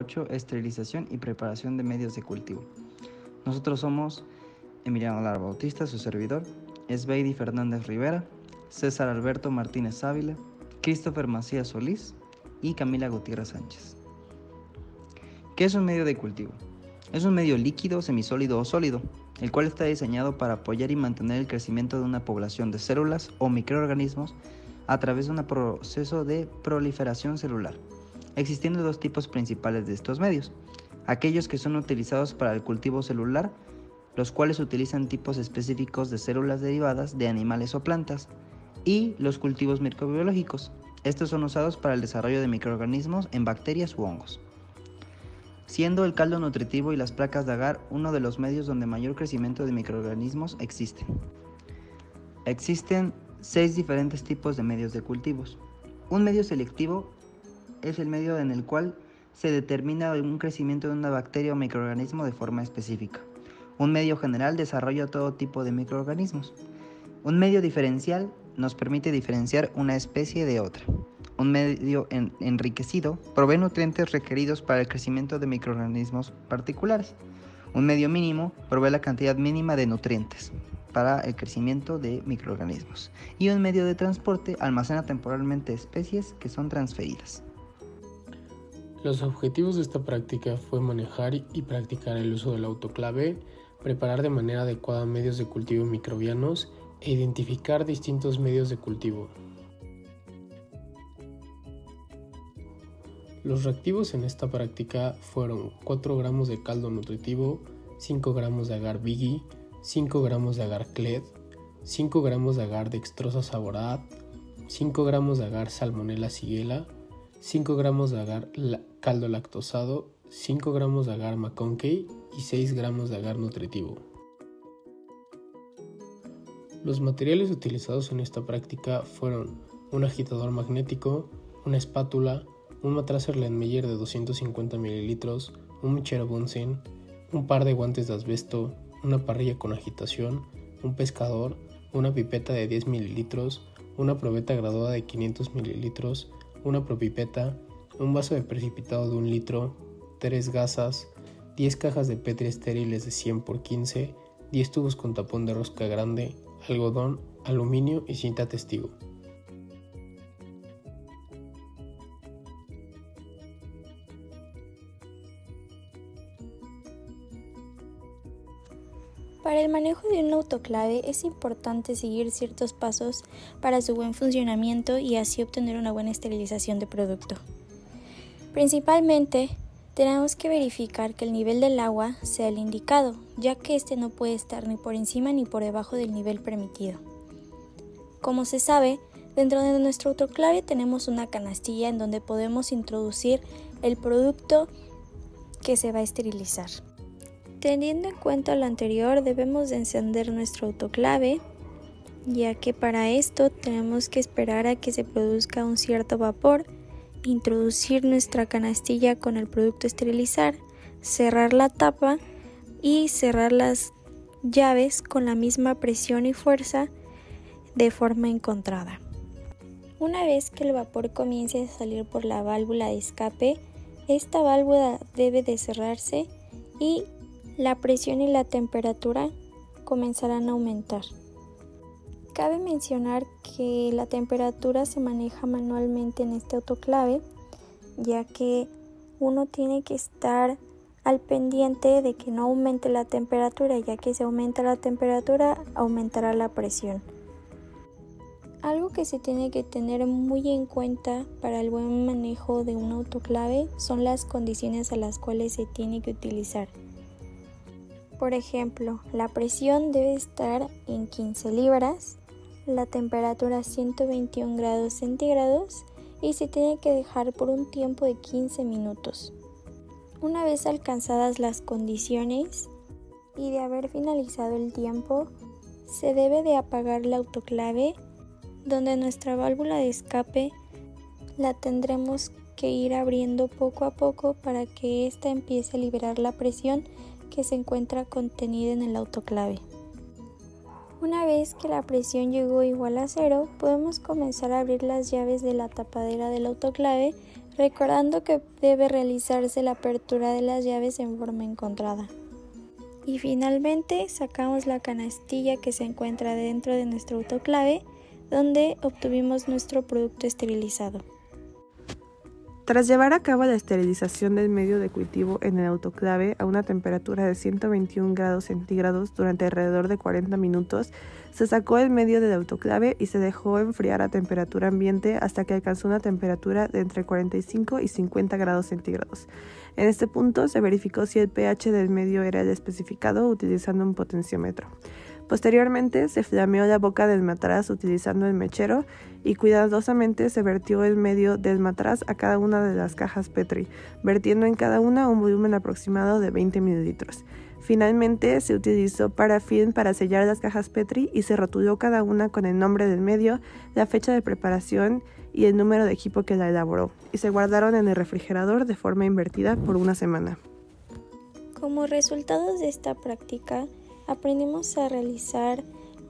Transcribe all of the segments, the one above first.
8. Esterilización y preparación de medios de cultivo. Nosotros somos Emiliano Lara Bautista, su servidor, Esbeidi Fernández Rivera, César Alberto Martínez Ávila, Christopher Macías Solís y Camila Gutiérrez Sánchez. ¿Qué es un medio de cultivo? Es un medio líquido, semisólido o sólido, el cual está diseñado para apoyar y mantener el crecimiento de una población de células o microorganismos a través de un proceso de proliferación celular, existiendo dos tipos principales de estos medios: aquellos que son utilizados para el cultivo celular, los cuales utilizan tipos específicos de células derivadas de animales o plantas, y los cultivos microbiológicos. Estos son usados para el desarrollo de microorganismos en bacterias u hongos, siendo el caldo nutritivo y las placas de agar uno de los medios donde mayor crecimiento de microorganismos existen. Existen 6 diferentes tipos de medios de cultivos. Un medio selectivo es el medio en el cual se determina un crecimiento de una bacteria o microorganismo de forma específica. Un medio general desarrolla todo tipo de microorganismos. Un medio diferencial nos permite diferenciar una especie de otra. Un medio enriquecido provee nutrientes requeridos para el crecimiento de microorganismos particulares. Un medio mínimo provee la cantidad mínima de nutrientes para el crecimiento de microorganismos. Y un medio de transporte almacena temporalmente especies que son transferidas. Los objetivos de esta práctica fue manejar y practicar el uso del autoclave, preparar de manera adecuada medios de cultivo microbianos e identificar distintos medios de cultivo. Los reactivos en esta práctica fueron 4 gramos de caldo nutritivo, 5 gramos de agar Biggie, 5 gramos de agar Cled, 5 gramos de agar Dextrosa Saborat, 5 gramos de agar Salmonella Shigella, 5 gramos de agar caldo lactosado, 5 gramos de agar McConkey y 6 gramos de agar nutritivo. Los materiales utilizados en esta práctica fueron un agitador magnético, una espátula, un matraz Erlenmeyer de 250 ml, un mechero Bunsen, un par de guantes de asbesto, una parrilla con agitación, un pescador, una pipeta de 10 ml, una probeta graduada de 500 ml, una propipeta, un vaso de precipitado de 1 litro, 3 gasas, 10 cajas de Petri estériles de 100 por 15, 10 tubos con tapón de rosca grande, algodón, aluminio y cinta testigo. Para el manejo de un autoclave es importante seguir ciertos pasos para su buen funcionamiento y así obtener una buena esterilización de producto. Principalmente, tenemos que verificar que el nivel del agua sea el indicado, ya que este no puede estar ni por encima ni por debajo del nivel permitido. Como se sabe, dentro de nuestro autoclave tenemos una canastilla en donde podemos introducir el producto que se va a esterilizar. Teniendo en cuenta lo anterior, debemos de encender nuestro autoclave, ya que para esto tenemos que esperar a que se produzca un cierto vapor, introducir nuestra canastilla con el producto a esterilizar, cerrar la tapa y cerrar las llaves con la misma presión y fuerza de forma encontrada. Una vez que el vapor comience a salir por la válvula de escape, esta válvula debe de cerrarse y la presión y la temperatura comenzarán a aumentar. Cabe mencionar que la temperatura se maneja manualmente en este autoclave, ya que uno tiene que estar al pendiente de que no aumente la temperatura, ya que si aumenta la temperatura aumentará la presión. Algo que se tiene que tener muy en cuenta para el buen manejo de un autoclave son las condiciones a las cuales se tiene que utilizar. Por ejemplo, la presión debe estar en 15 libras, la temperatura 121 grados centígrados y se tiene que dejar por un tiempo de 15 minutos. Una vez alcanzadas las condiciones y de haber finalizado el tiempo, se debe de apagar la autoclave, donde nuestra válvula de escape la tendremos que ir abriendo poco a poco para que ésta empiece a liberar la presión que se encuentra contenida en el autoclave. Una vez que la presión llegó igual a 0, podemos comenzar a abrir las llaves de la tapadera del autoclave, recordando que debe realizarse la apertura de las llaves en forma encontrada. Y finalmente sacamos la canastilla que se encuentra dentro de nuestro autoclave, donde obtuvimos nuestro producto esterilizado. Tras llevar a cabo la esterilización del medio de cultivo en el autoclave a una temperatura de 121 grados centígrados durante alrededor de 40 minutos, se sacó el medio del autoclave y se dejó enfriar a temperatura ambiente hasta que alcanzó una temperatura de entre 45 y 50 grados centígrados. En este punto se verificó si el pH del medio era el especificado utilizando un potenciómetro. Posteriormente se flameó la boca del matraz utilizando el mechero y cuidadosamente se vertió el medio del matraz a cada una de las cajas Petri, vertiendo en cada una un volumen aproximado de 20 mililitros. Finalmente se utilizó parafilm para sellar las cajas Petri y se rotuló cada una con el nombre del medio, la fecha de preparación y el número de equipo que la elaboró, y se guardaron en el refrigerador de forma invertida por una semana. Como resultados de esta práctica, aprendimos a realizar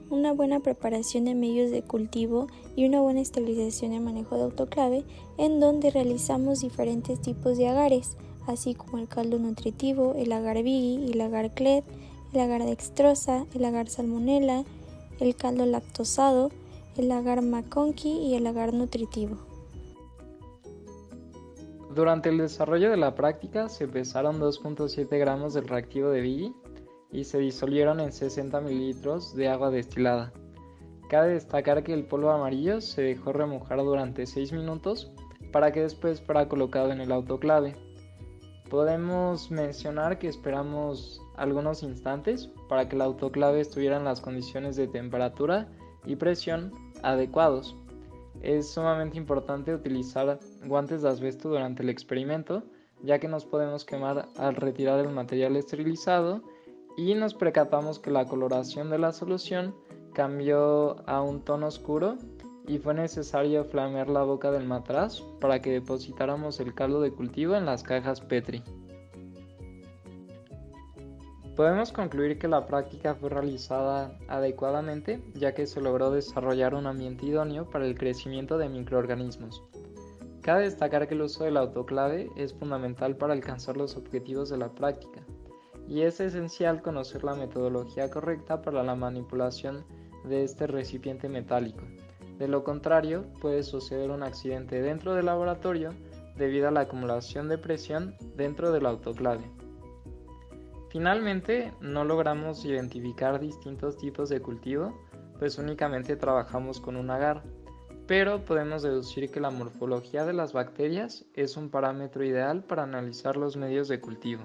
una buena preparación de medios de cultivo y una buena esterilización y manejo de autoclave, en donde realizamos diferentes tipos de agares, así como el caldo nutritivo, el agar Biggie, el agar Clet, el agar dextrosa, el agar salmonella, el caldo lactosado, el agar McConkey y el agar nutritivo. Durante el desarrollo de la práctica se pesaron 2.7 gramos del reactivo de Biggie y se disolvieron en 60 mililitros de agua destilada. Cabe destacar que el polvo amarillo se dejó remojar durante 6 minutos para que después fuera colocado en el autoclave. Podemos mencionar que esperamos algunos instantes para que el autoclave estuviera en las condiciones de temperatura y presión adecuados. Es sumamente importante utilizar guantes de asbesto durante el experimento, ya que nos podemos quemar al retirar el material esterilizado, y nos percatamos que la coloración de la solución cambió a un tono oscuro y fue necesario flamear la boca del matraz para que depositáramos el caldo de cultivo en las cajas Petri. Podemos concluir que la práctica fue realizada adecuadamente, ya que se logró desarrollar un ambiente idóneo para el crecimiento de microorganismos. Cabe destacar que el uso del autoclave es fundamental para alcanzar los objetivos de la práctica, y es esencial conocer la metodología correcta para la manipulación de este recipiente metálico. De lo contrario, puede suceder un accidente dentro del laboratorio debido a la acumulación de presión dentro del autoclave. Finalmente, no logramos identificar distintos tipos de cultivo, pues únicamente trabajamos con un agar, pero podemos deducir que la morfología de las bacterias es un parámetro ideal para analizar los medios de cultivo.